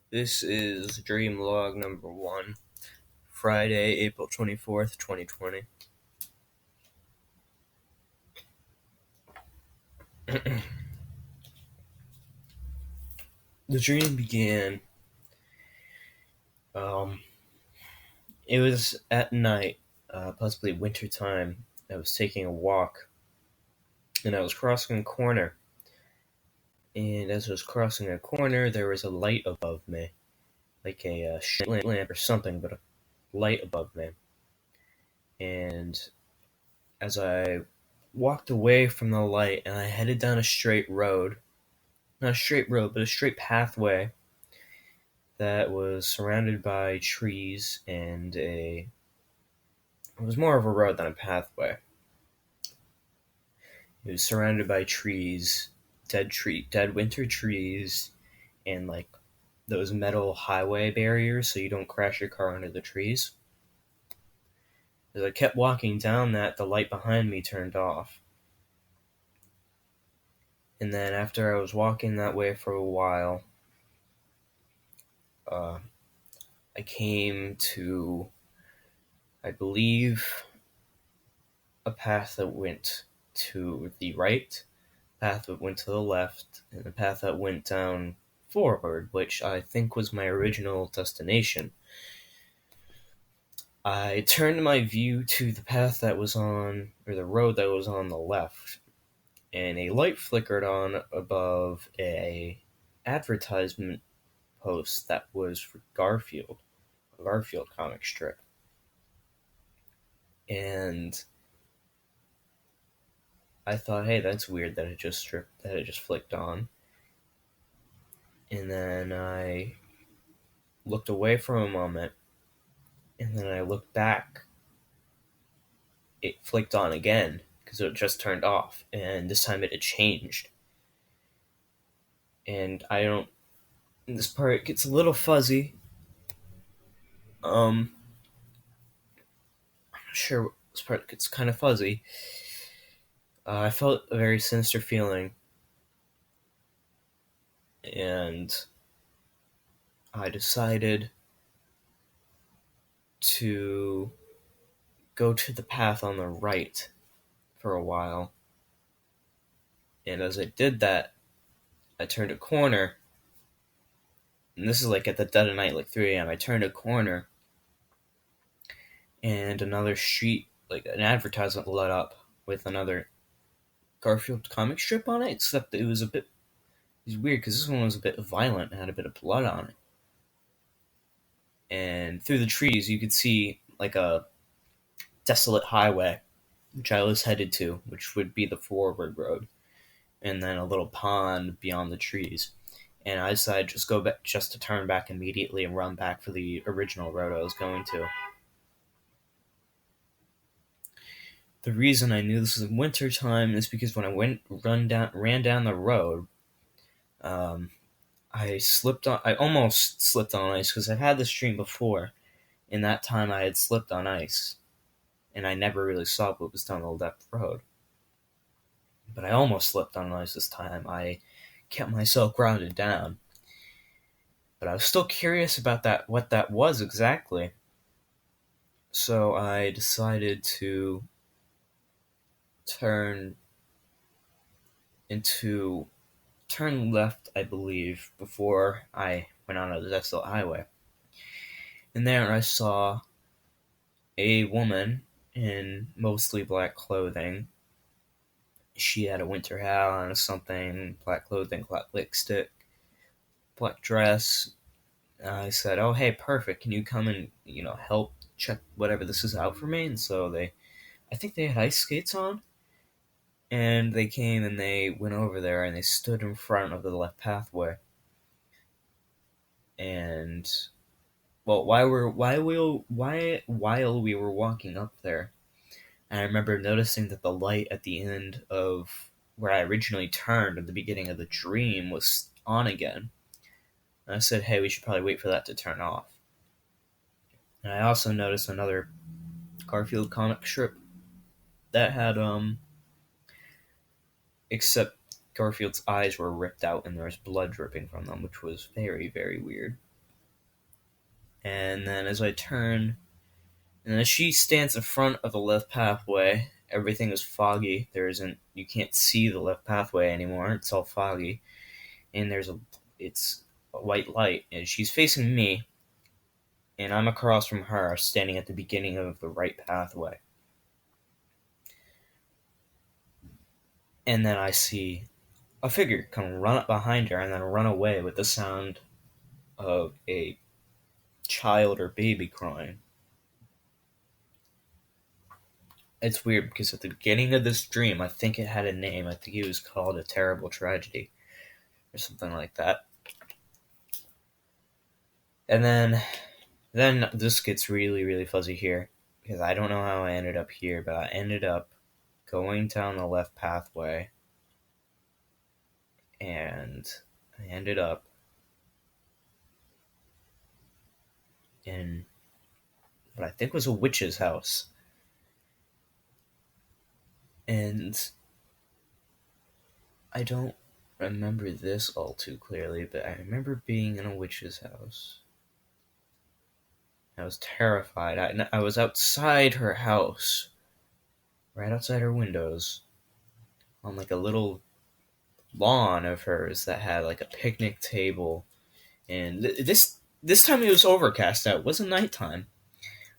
This is Dream Log number 1, Friday, April 24th, 2020. The dream began, um, it was at night, possibly winter time. I was taking a walk, and I was crossing a corner. And as I was crossing a corner, there was a light above me, like a street lamp or something, but a light above me. And as I walked away from the light and I headed down a straight road, not a straight road, but a straight pathway that was surrounded by trees and it was more of a road than a pathway. It was surrounded by trees, dead winter trees, and like those metal highway barriers so you don't crash your car into the trees. As I kept walking down that, the light behind me turned off. And then after I was walking that way for a while, uh, I came to, I believe, a path that went to the right, path that went to the left, and the path that went down forward, which I think was my original destination. I turned my view to the path that was on, or the road that was on the left, and a light flickered on above a advertisement post that was for Garfield, a Garfield comic strip. And I thought, hey, that's weird that it just flicked on. And then I looked away for a moment, and then I looked back. It flicked on again because it just turned off, and this time it had changed. And I don't. This part gets a little fuzzy. I'm not sure. This part gets kind of fuzzy. I felt a very sinister feeling, and I decided to go to the path on the right for a while. And as I did that, I turned a corner, and this is like at the dead of night, like 3 a.m. I turned a corner, and another street, like an advertisement, lit up with another Garfield comic strip on it, except it was weird because this one was a bit violent and had a bit of blood on it. And through the trees, you could see like a desolate highway, which I was headed to, which would be the forward road, and then a little pond beyond the trees. And I decided just to turn back immediately and run back for the original road I was going to. The reason I knew this was winter time is because when I ran down the road, um, I almost slipped on ice because I've had this dream before. In that time, I had slipped on ice, and I never really saw what was down the left road. But I almost slipped on ice this time. I kept myself grounded down. But I was still curious about what that was exactly. So I decided to turn into turn left, I believe, before I went on the desolate highway. And there I saw a woman in mostly black clothing. She had a winter hat on or something, black clothing, black lipstick, black dress. I said, "Oh, hey, perfect. Can you come and help check whatever this is out for me?" And so I think they had ice skates on, and they came and they went over there and they stood in front of the left pathway. And well, while we were walking up there, and I remember noticing that the light at the end of where I originally turned at the beginning of the dream was on again. And I said, "Hey, we should probably wait for that to turn off." And I also noticed another Garfield comic strip that had except Garfield's eyes were ripped out and there was blood dripping from them, which was very, very weird. And then as I turn, and as she stands in front of the left pathway, everything is foggy. You can't see the left pathway anymore. It's all foggy. And it's a white light. And she's facing me, and I'm across from her, standing at the beginning of the right pathway. And then I see a figure come run up behind her and then run away with the sound of a child or baby crying. It's weird because at the beginning of this dream, I think it had a name. I think it was called A Terrible Tragedy or something like that. And then this gets really, really fuzzy here because I don't know how I ended up here, but I ended up going down the left pathway and I ended up in what I think was a witch's house. And I don't remember this all too clearly, but I remember being in a witch's house. I was terrified. I was outside her house, right outside her windows, on like a little lawn of hers that had like a picnic table. And this time it was overcast out. It wasn't nighttime.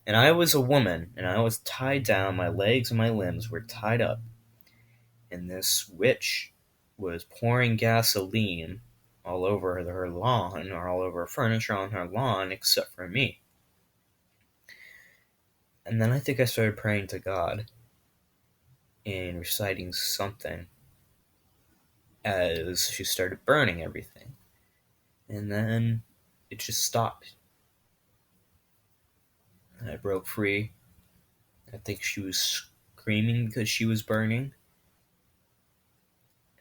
And I was a woman, and I was tied down. My legs and my limbs were tied up. And this witch was pouring gasoline all over her lawn, or all over furniture on her lawn, except for me. And then I think I started praying to God and reciting something as she started burning everything. And then it just stopped. I broke free. I think she was screaming because she was burning.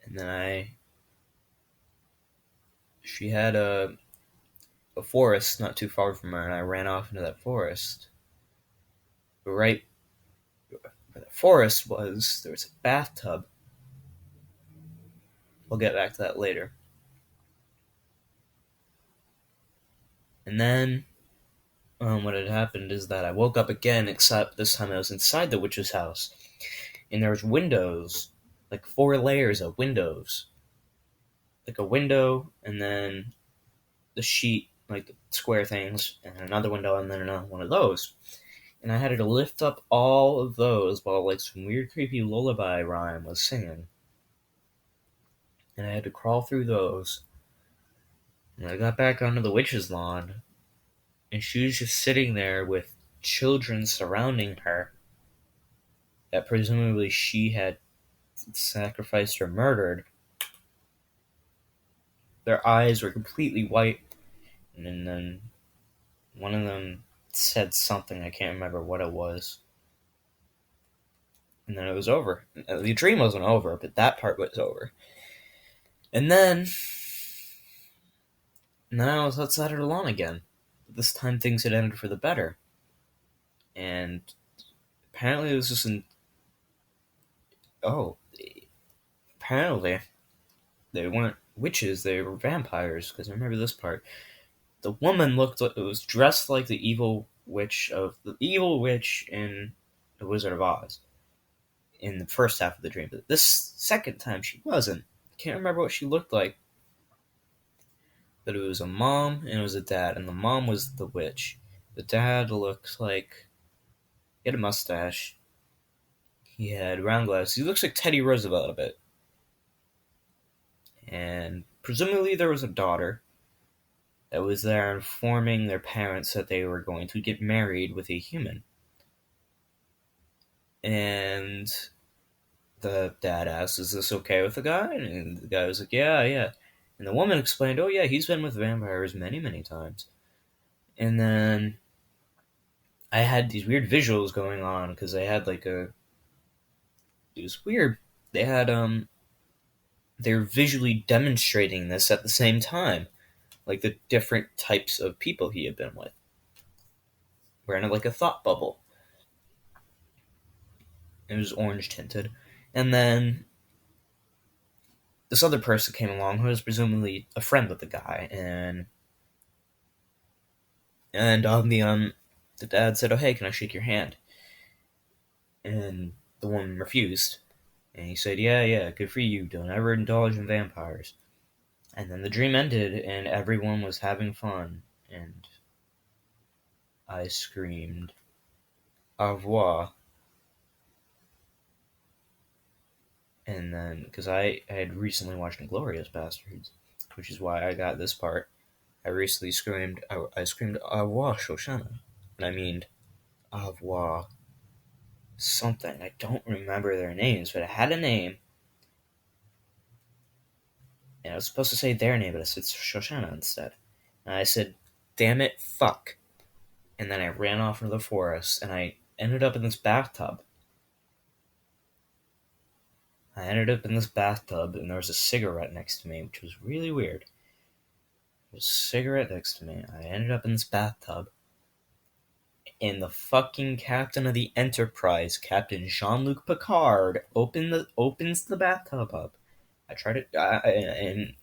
And then she had a forest not too far from her, and I ran off into that forest. But right where the forest was, there was a bathtub. We'll get back to that later. And then what had happened is that I woke up again, except this time I was inside the witch's house. And there was windows, like 4 layers of windows. Like a window, and then the sheet, like the square things, and another window, and then another one of those. And I had to lift up all of those while like some weird creepy lullaby rhyme was singing. And I had to crawl through those. And I got back onto the witch's lawn, and she was just sitting there with children surrounding her that presumably she had sacrificed or murdered. Their eyes were completely white, and then one of them said something, I can't remember what it was. And then it was over. The dream wasn't over, but that part was over. And then I was outside of the lawn again. This time things had ended for the better. And apparently it was just apparently they weren't witches, they were vampires, because I remember this part. The woman was dressed like the evil witch in The Wizard of Oz in the first half of the dream. But this second time she wasn't. Can't remember what she looked like. But it was a mom and it was a dad, and the mom was the witch. The dad looked like he had a mustache. He had round glasses. He looks like Teddy Roosevelt a bit. And presumably there was a daughter that was there informing their parents that they were going to get married with a human. And the dad asked, "Is this okay with the guy?" And the guy was like, "Yeah, yeah." And the woman explained, "Oh, yeah, he's been with vampires many, many times." And then I had these weird visuals going on because they had it was weird. They had, they were visually demonstrating this at the same time. Like the different types of people he had been with. We're in like a thought bubble. It was orange tinted. And then this other person came along who was presumably a friend with the guy, and And the dad said, "Oh hey, can I shake your hand?" And the woman refused. And he said, "Yeah, yeah, good for you. Don't ever indulge in vampires." And then the dream ended, and everyone was having fun. And I screamed, "Au revoir!" And then, because I had recently watched *Inglourious Basterds*, which is why I got this part. I recently screamed, I screamed, "Au revoir, Shoshana!" And I mean, "Au revoir," something. I don't remember their names, but it had a name, and I was supposed to say their name, but I said Shoshana instead. And I said, "Damn it, fuck." And then I ran off into the forest, and I ended up in this bathtub. And there was a cigarette next to me, which was really weird. There was a cigarette next to me. I ended up in this bathtub, and the fucking captain of the Enterprise, Captain Jean-Luc Picard, opens the bathtub up. And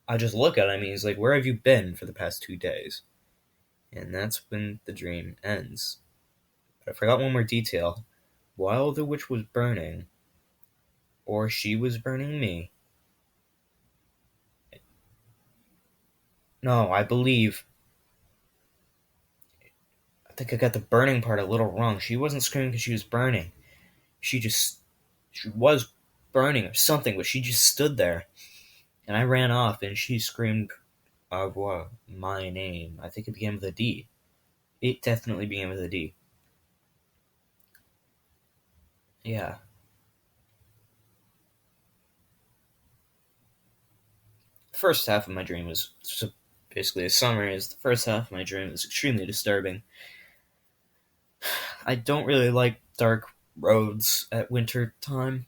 I just look at him, and he's like, "Where have you been for the past 2 days?" And that's when the dream ends. But I forgot one more detail. While the witch was burning, or she was burning me. No, I think I got the burning part a little wrong. She wasn't screaming because she was burning. She was burning or something, but she just stood there. And I ran off, and she screamed, "Au revoir," my name. I think it began with a D. It definitely began with a D. Yeah. The first half of my dream was, so basically a summary is the first half of my dream was extremely disturbing. I don't really like dark roads at winter time,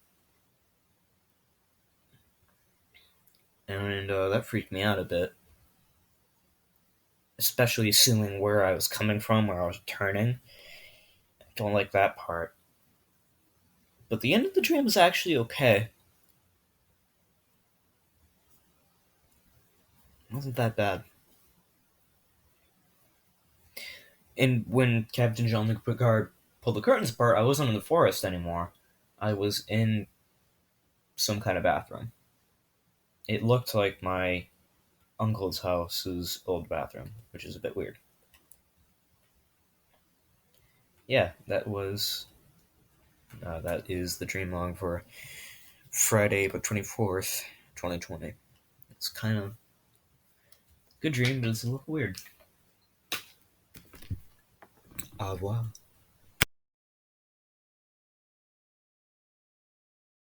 and that freaked me out a bit, especially assuming where I was coming from, where I was turning. I don't like that part. But the end of the dream was actually okay. It wasn't that bad. And when Captain Jean-Luc Picard pulled the curtains apart, I wasn't in the forest anymore. I was in some kind of bathroom. It looked like my uncle's house's old bathroom, which is a bit weird. Yeah, that is the dream log for Friday, April 24th, 2020. It's kind of a good dream, but it's a little weird. Au revoir.